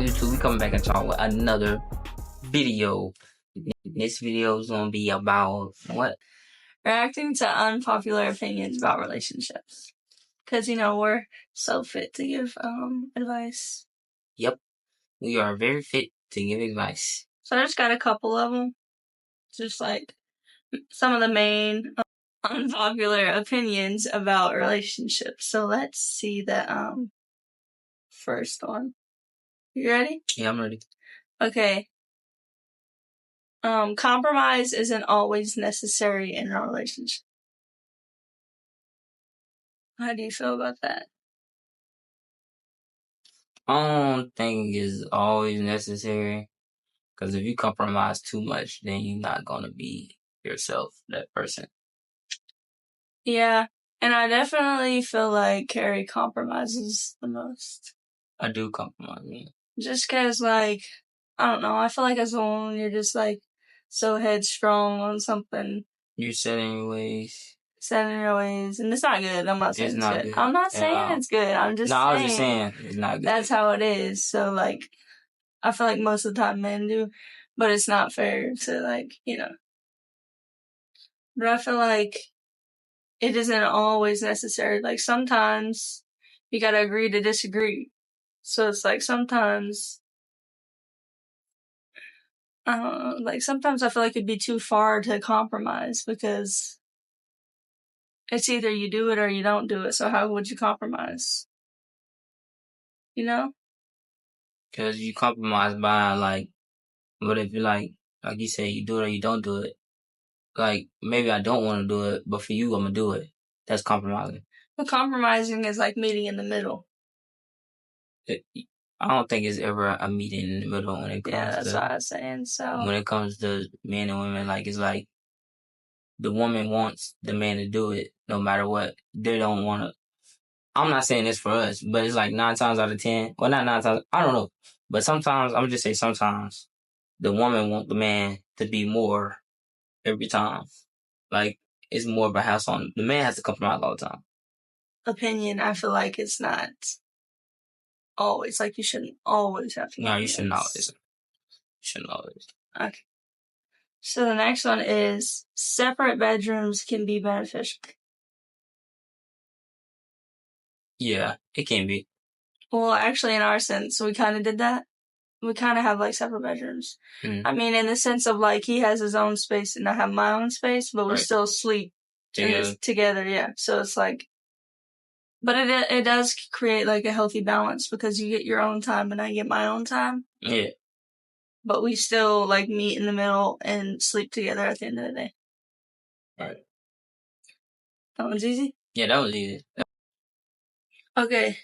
YouTube? We coming back and talk with another video. This video is gonna be about what? Reacting to unpopular opinions about relationships. Because, we're so fit to give advice. Yep, we are very fit to give advice. So I just got a couple of them. Just like some of the main unpopular opinions about relationships. So let's see the first one. You ready? Yeah, I'm ready. Okay. Compromise isn't always necessary in a relationship. How do you feel about that? I don't think it's always necessary. Because if you compromise too much, then you're not gonna be yourself, that person. Yeah, and I definitely feel like Carrie compromises the most. I do compromise. Yeah. Just because, I don't know, I feel like as a woman, you're just, so headstrong on something. You're set in your ways. Set in your ways. And it's not good. I'm not saying it's not good. I'm not saying it's good. I'm just saying. I was just saying it's not good. That's how it is. So, I feel like most of the time men do. But it's not fair to, But I feel like it isn't always necessary. Sometimes you gotta agree to disagree. So it's sometimes, sometimes I feel like it'd be too far to compromise because it's either you do it or you don't do it. So how would you compromise? Because you compromise by, what if you like you say, you do it or you don't do it. Maybe I don't want to do it, but for you, I'm going to do it. That's compromising. But compromising is meeting in the middle. I don't think it's ever a meeting in the middle when it comes to... Yeah, that's what I was saying, so... When it comes to men and women, it's the woman wants the man to do it no matter what. They don't want to... I'm not saying this for us, but it's 9 times out of 10. Well, not 9 times. I don't know. But sometimes, I'm just say sometimes, the woman wants the man to be more every time. It's more of a house on. The man has to compromise all the time. Opinion, I feel like it's not always. You shouldn't always have to. No, you shouldn't always. You shouldn't always. Okay. So the next one is separate bedrooms can be beneficial. Yeah, it can be. Well, actually, in our sense, we kind of did that. We kind of have separate bedrooms. Mm-hmm. I mean, in the sense of he has his own space and I have my own space, but we still sleep together. Yeah. So it's but it does create a healthy balance because you get your own time and I get my own time. Yeah. But we still meet in the middle and sleep together at the end of the day. Right. That one's easy? Yeah, that was easy. Okay.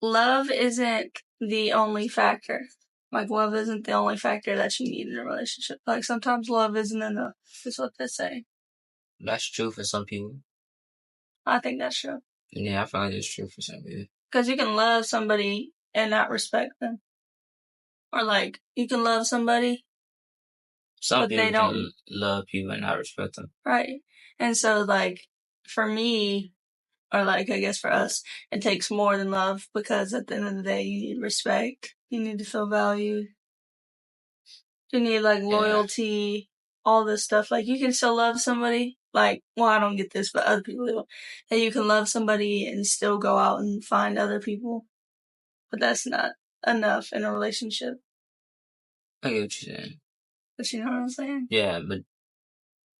Love isn't the only factor. Love isn't the only factor that you need in a relationship. Sometimes love isn't enough, is what they say. That's true for some people. I think that's true. Yeah, I feel like it's true for some people. Because you can love somebody and not respect them. Or, you can love somebody, some people they don't can love people and not respect them. Right. And so, for me, or I guess for us, it takes more than love because at the end of the day, you need respect. You need to feel valued. You need loyalty, all this stuff. You can still love somebody. I don't get this, but other people do. That you can love somebody and still go out and find other people. But that's not enough in a relationship. I get what you're saying. But you know what I'm saying? Yeah, but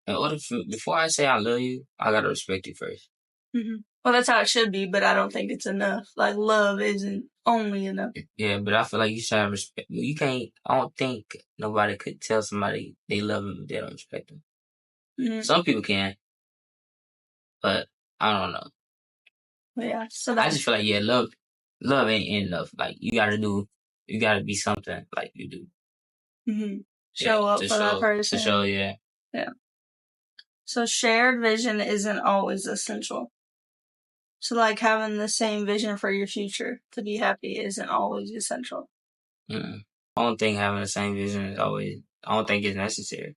in order before I say I love you, I gotta respect you first. Mm-hmm. Well, that's how it should be, but I don't think it's enough. Love isn't only enough. Yeah, but I feel like you should have respect. You can't, I don't think nobody could tell somebody they love them if they don't respect them. Mm-hmm. Some people can, but I don't know. Yeah, so I just feel like, love ain't enough. You gotta be something you do. Mm-hmm. Show up for that person. To show, yeah. Yeah. So shared vision isn't always essential. So having the same vision for your future to be happy isn't always essential. I don't think having the same vision is always, I don't think it's necessary.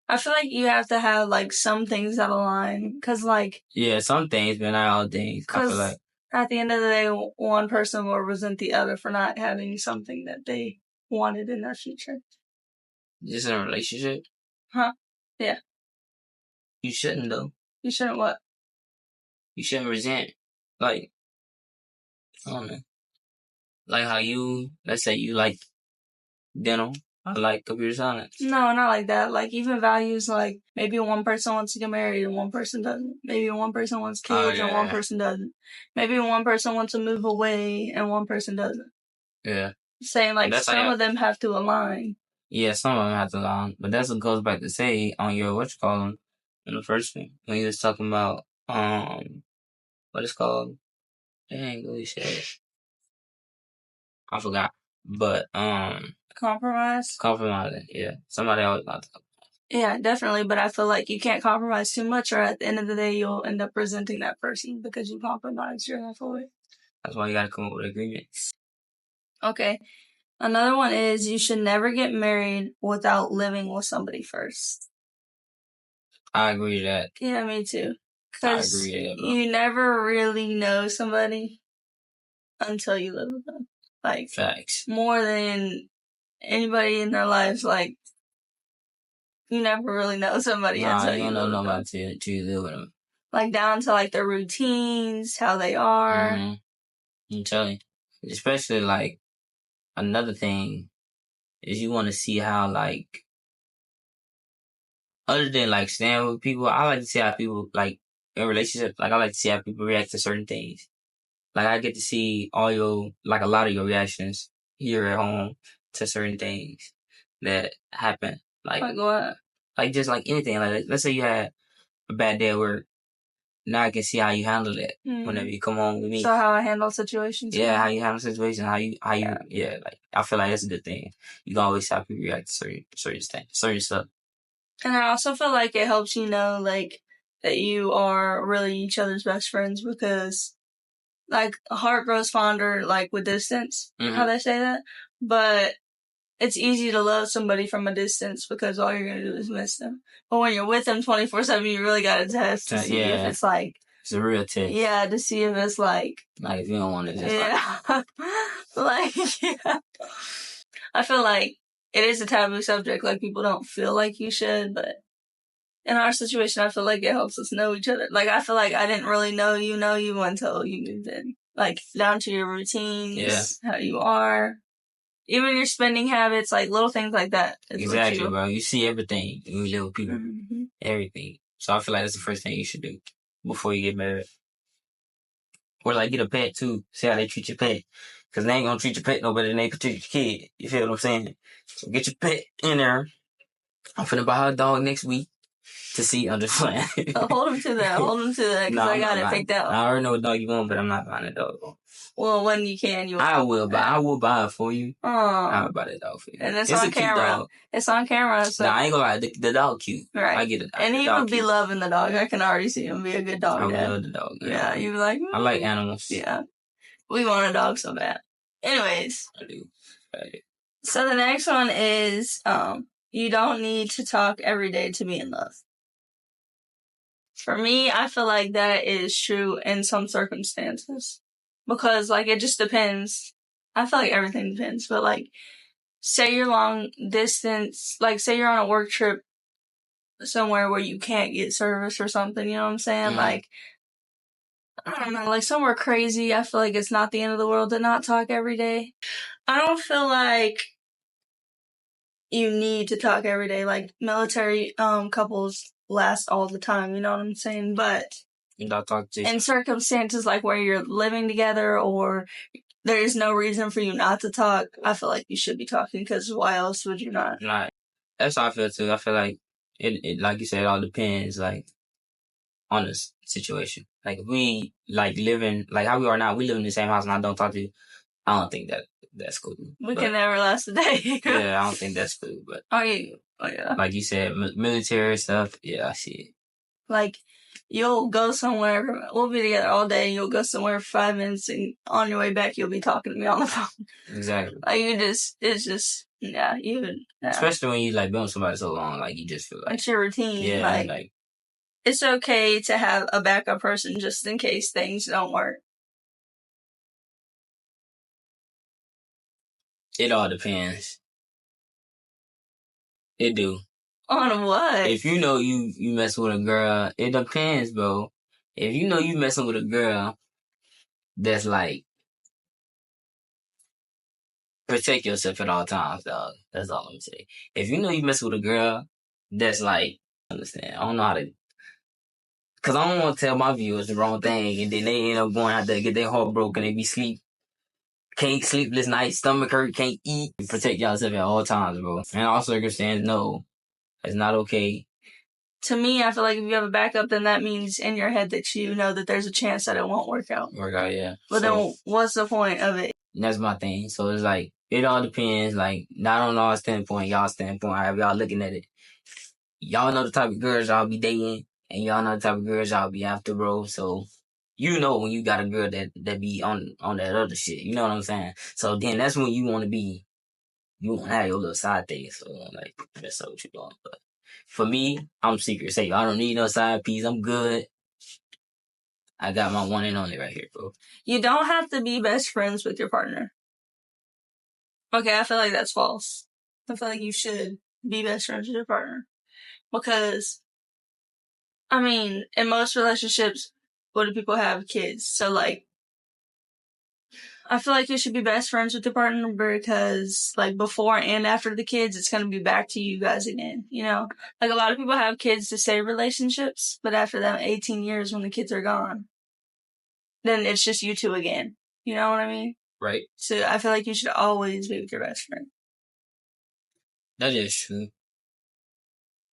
I feel like you have to have some things that align. Cause yeah, some things, but not all things. I feel like. At the end of the day, one person will resent the other for not having something that they wanted in their future. Just in a relationship? Huh? Yeah. You shouldn't, though. You shouldn't what? You shouldn't resent. Like, I don't know. Like how you, let's say you like dental. I like computer science. No, not like that. Like even values, like maybe one person wants to get married and one person doesn't. Maybe one person wants kids and one person doesn't. Maybe one person wants to move away and one person doesn't. Yeah. Saying like some of them have to align. Yeah, some of them have to align. But that's what goes back to say on your in the first thing. When you was talking about what it's called? Dang, what you said. I forgot. But compromising, yeah. Somebody always about to talk. Yeah, definitely, but I feel like you can't compromise too much or at the end of the day you'll end up resenting that person because you compromised your half away. That's why you gotta come up with agreements. Okay. Another one is you should never get married without living with somebody first. I agree with that. Yeah, me too. Because you never really know somebody until you live with them. Like, facts. More than anybody in their lives, like, you never really know somebody until you don't know nobody until you live with them. Like, down to, like, their routines, how they are. Mm-hmm. I'm telling you. Especially, like, another thing is you want to see how, like, other than, like, staying with people, I like to see how people, like, in relationships, like, I like to see how people react to certain things. Like, I get to see a lot of your reactions here at home to certain things that happen. Like what? Like, just like anything. Like, let's say you had a bad day at work. Now I can see how you handle it whenever you come home with me. So how I handle situations? Yeah, how you handle situations, like, I feel like that's a good thing. You can always have people react to certain stuff. And I also feel like it helps you know, like, that you are really each other's best friends because, like, a heart grows fonder, like, with distance, how they say that. But it's easy to love somebody from a distance because all you're going to do is miss them. But when you're with them 24/7, you really got to test to see if it's like... It's a real test. Yeah, to see if it's like... Like, if you don't want to just like, yeah. I feel like it is a taboo subject. Like, people don't feel like you should, but in our situation, I feel like it helps us know each other. Like, I feel like I didn't really know you until you moved in. Like, down to your routines, how you are. Even your spending habits, like little things like that. Exactly, bro. You see everything when you live with people. Mm-hmm. Everything. So I feel like that's the first thing you should do before you get married. Or like get a pet too. See how they treat your pet. Cause they ain't gonna treat your pet no better than they could treat your kid. You feel what I'm saying? So get your pet in there. I'm finna buy her a dog next week to see under plan. Hold him to that. Cause I got it picked out. I already know what dog you want, but I'm not buying a dog. Well, when you can, I will buy it for you. I'll buy that dog for you. And it's on camera. It's on camera. So. Nah, I ain't gonna lie. The dog cute. Right. I get it. And he would be loving the dog. I can already see him be a good dog. I would love the dog. Yeah, you'd be like, I like animals. Yeah. We want a dog so bad. Anyways. I do. So the next one is, you don't need to talk every day to be in love. For me, I feel like that is true in some circumstances. Because, like, it just depends. I feel like everything depends. But, like, say you're long distance, like, say you're on a work trip somewhere where you can't get service or something, you know what I'm saying? Mm-hmm. Like, I don't know, like, somewhere crazy, I feel like it's not the end of the world to not talk every day. I don't feel like you need to talk every day. Like, military couples last all the time, you know what I'm saying? But in circumstances like where you're living together or there is no reason for you not to talk, I feel like you should be talking because why else would you not? Right. That's how I feel too. I feel like it like you said, it all depends like on the situation. Like if we like living like how we are now, we live in the same house and I don't talk to you, I don't think that's cool. We can never last a day. Yeah, I don't think that's cool. But oh yeah. Like you said, military stuff. Yeah, I see it. Like you'll go somewhere. We'll be together all day. You'll go somewhere for 5 minutes, and on your way back, you'll be talking to me on the phone. Exactly. Like it's just Especially when you like been with somebody so long, like you just feel like it's your routine. Yeah, like it's okay to have a backup person just in case things don't work. It all depends. It do. On what? If you know you mess with a girl, it depends, bro. If you know you messing with a girl that's like, protect yourself at all times, dog. That's all I'm saying. If you know you mess with a girl that's like, understand, I don't know how to, cause I don't want to tell my viewers the wrong thing, and then they end up going out there get their heart broken, they be can't sleepless nights, stomach hurt, can't eat. Protect yourself at all times, bro. In all circumstances, no, it's not okay. To me, I feel like if you have a backup, then that means in your head that you know that there's a chance that it won't work out. Yeah. But then what's the point of it? That's my thing. So it's like, it all depends, like, not on our standpoint, y'all standpoint, however y'all looking at it. Y'all know the type of girls y'all be dating, and y'all know the type of girls y'all be after, bro. So you know when you got a girl that be on that other shit. You know what I'm saying? So then that's when you want to have your little side thing. So like, that's what you doing. But for me, I'm secret safe. I don't need no side piece. I'm good. I got my one and only right here, bro. You don't have to be best friends with your partner. Okay, I feel like that's false. I feel like you should be best friends with your partner. Because, I mean, in most relationships, what do people have? Kids. So, like, I feel like you should be best friends with your partner because, like, before and after the kids, it's going to be back to you guys again, you know? Like, a lot of people have kids to save relationships, but after that 18 years when the kids are gone, then it's just you two again. You know what I mean? Right. So, I feel like you should always be with your best friend. That is true.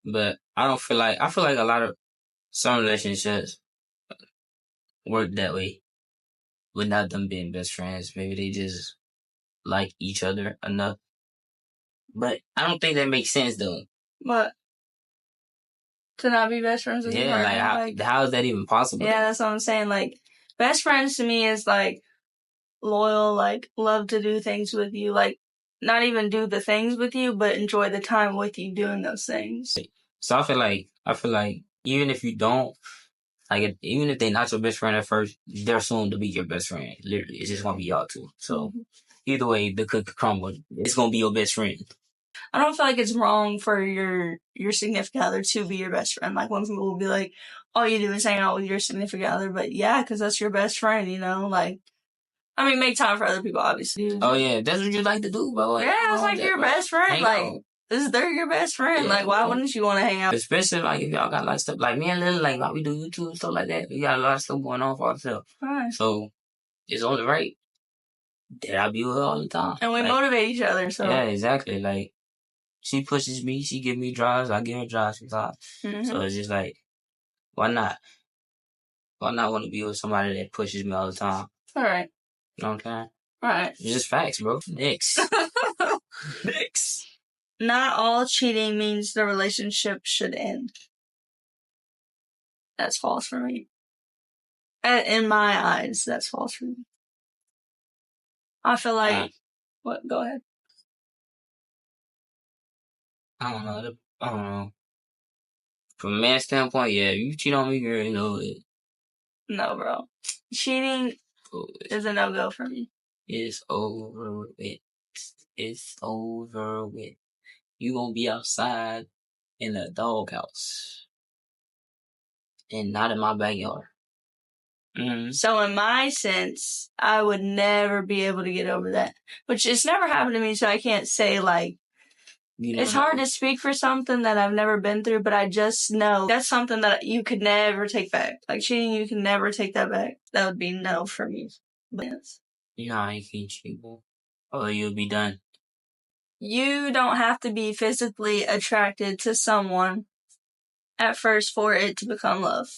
But I feel like a lot of some relationships work that way without them being best friends. Maybe they just like each other enough. But I don't think that makes sense though. What? To not be best friends with your partner? Like how is that even possible? Yeah, that's what I'm saying. Like, best friends to me is like loyal, like love to do things with you, like not even do the things with you, but enjoy the time with you doing those things. So I feel like even if you don't, like, even if they're not your best friend at first, they're soon to be your best friend. Literally, it's just gonna be y'all two. So either way, the cookie crumble. It's gonna be your best friend. I don't feel like it's wrong for your significant other to be your best friend. Like, when people will be like, all you do is hang out with your significant other, but yeah, because that's your best friend, you know? Like, I mean, make time for other people, obviously. Oh yeah, that's what you like to do, bro. Yeah, it's like your best friend. Like, they're your best friend. Yeah, like, why wouldn't you want to hang out? Especially like if y'all got like stuff like me and Lily, like we do YouTube and stuff like that. We got a lot of stuff going on for ourselves. Right. So it's only right that I be with her all the time. And we motivate each other. So yeah, exactly. Like, she pushes me, she give me drives, I give her drives sometimes. Mm-hmm. So it's just like, why not? Why not want to be with somebody that pushes me all the time? All right. You know what I'm saying? All right. It's just facts, bro. Next. Next. Not all cheating means the relationship should end. That's false for me. In my eyes, that's false for me. I feel like... what? Go ahead. I don't know. From a man's standpoint, yeah, if you cheat on me, girl, you know it. No, bro. Cheating is a no-go for me. It's over with. It's over with. You gonna be outside in the doghouse and not in my backyard. Mm-hmm. So in my sense, I would never be able to get over that. Which it's never happened to me, so I can't say, like, it's hard to speak for something that I've never been through, but I just know that's something that you could never take back. Like, cheating, you can never take that back. That would be no for me. But yes. You know how you can cheat, or you'll be done. You don't have to be physically attracted to someone at first for it to become love.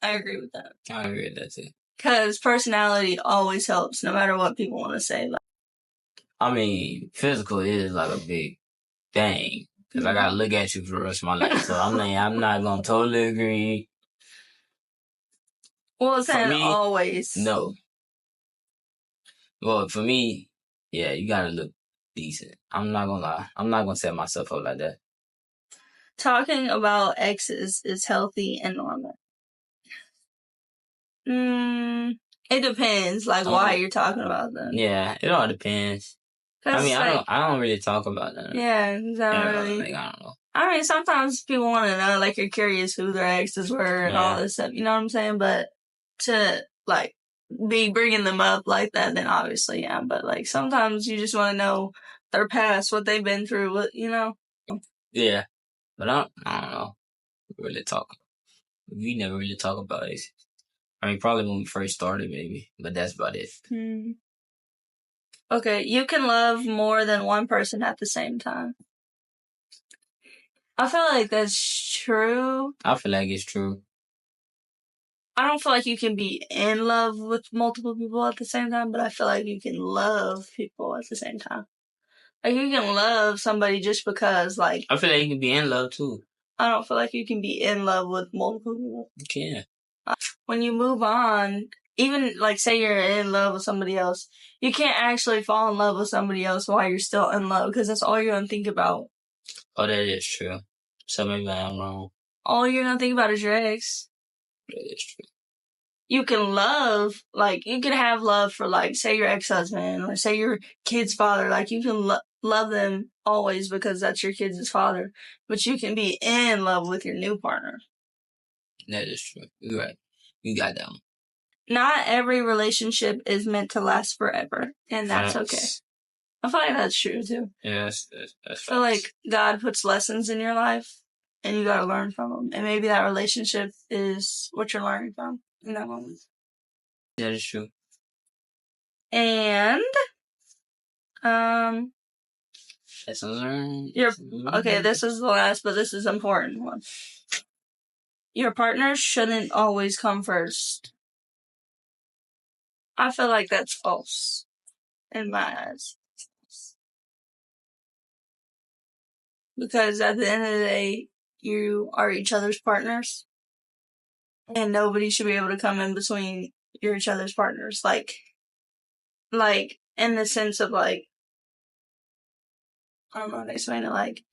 I agree with that. I agree with that too. Because personality always helps, no matter what people want to say. I mean, physical is like a big thing. Because I gotta look at you for the rest of my life. So I'm not gonna totally agree. Well, it's not always. No. Well, for me, yeah, you gotta look decent. I'm not gonna lie. I'm not gonna set myself up like that. Talking about exes is healthy and normal. It depends, like, why you're talking about them. Yeah, it all depends. I mean, I don't really talk about that. Yeah, really. Like, I don't know. I mean, sometimes people want to know, like, you're curious who their exes were and all this stuff. You know what I'm saying? But to like be bringing them up like that, then obviously, yeah. But like sometimes you just want to know their past, what they've been through, what you know. Yeah, but I don't know. Really talk. We never really talk about it. I mean, probably when we first started, maybe, but that's about it. Okay, you can love more than one person at the same time. I feel like that's true. I feel like it's true. I don't feel like you can be in love with multiple people at the same time, but I feel like you can love people at the same time. Like, you can love somebody just because, like... I feel like you can be in love, too. I don't feel like you can be in love with multiple people. You can. When you move on, even, like, say you're in love with somebody else, you can't actually fall in love with somebody else while you're still in love, because that's all you're going to think about. Oh, that is true. So maybe I'm wrong. All you're going to think about is your ex. That is true. You can love, like, you can have love for, like, say your ex-husband, or say your kid's father. Like, you can love them always because that's your kid's father. But you can be in love with your new partner. That is true. You're right. You got that one. Not every relationship is meant to last forever, and that's okay. I feel like that's true, too. Yeah, that's I feel like God puts lessons in your life, and you gotta learn from them. And maybe that relationship is what you're learning from in that moment. That is true. And, lessons learned. Okay, this is the last, but this is an important one. Your partner shouldn't always come first. I feel like that's false in my eyes. Because at the end of the day, you are each other's partners. And nobody should be able to come in between each other's partners. Like, in the sense of, like, I don't know how to explain it. Like,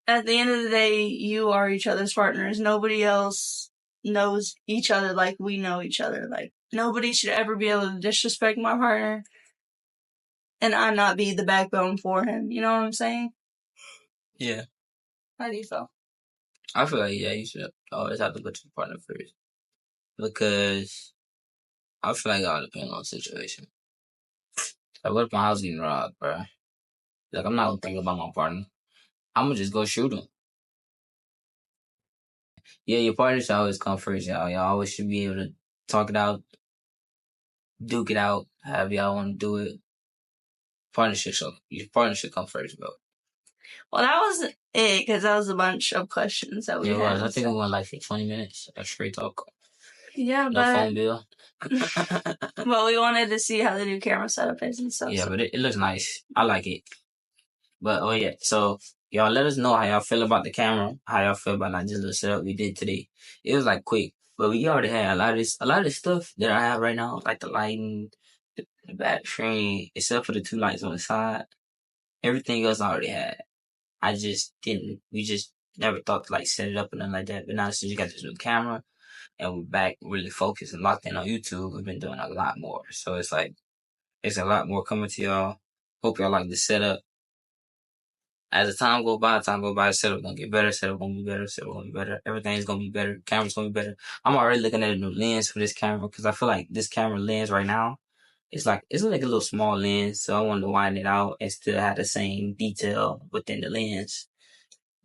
at the end of the day, you are each other's partners. Nobody else knows each other like we know each other. Like, nobody should ever be able to disrespect my partner and I not be the backbone for him. You know what I'm saying? Yeah. How do you feel? I feel like, yeah, you should always have to put your partner first. Because I feel like it all depends on the situation. Like, what if my house getting robbed, bro? Like, I'm not gonna think about my partner. I'm gonna just go shoot him. Yeah, your partner should always come first, y'all. Y'all always should be able to talk it out, duke it out, however y'all want to do it. Your partner should come first, bro. Well, that was it, because that was a bunch of questions that we had. I think we went like for 20 minutes. That's straight talk. Yeah, no phone bill. But we wanted to see how the new camera setup is and stuff. Yeah, but it looks nice. I like it. But, oh yeah, so y'all let us know how y'all feel about the camera, how y'all feel about like this little setup we did today. It was like quick, but we already had a lot of this stuff that I have right now, like the lighting, the back screen, except for the 2 lights on the side. Everything else I already had. We just never thought to like set it up or nothing like that. But now since you got this new camera and we're back really focused and locked in on YouTube, we've been doing a lot more. So it's like, it's a lot more coming to y'all. Hope y'all like the setup. As the time go by, the setup gonna get better, setup gonna be better, everything's gonna be better, camera's gonna be better. I'm already looking at a new lens for this camera because I feel like this camera lens right now, it's like a little small lens, so I wanted to widen it out and still have the same detail within the lens.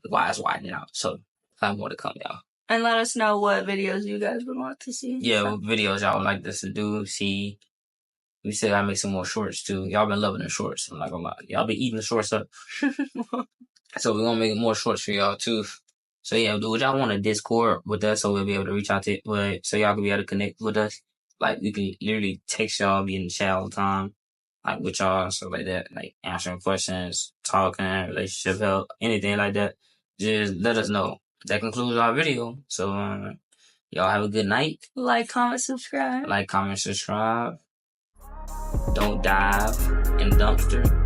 Why it's widening out. So I have more to come, y'all. And let us know what videos you guys would want to see. Yeah, what videos y'all would like us to do, see. We still gotta make some more shorts too. Y'all been loving the shorts. I'm not gonna lie. Y'all been eating the shorts up. So we're gonna make more shorts for y'all too. So yeah, would y'all want a Discord with us so we'll be able to reach out to it, so y'all can be able to connect with us? Like we can literally text y'all, be in the chat all the time, like with y'all, stuff like that, like answering questions, talking, relationship help, anything like that. Just let us know. That concludes our video. So y'all have a good night. Like, comment, subscribe. Don't dive in the dumpster.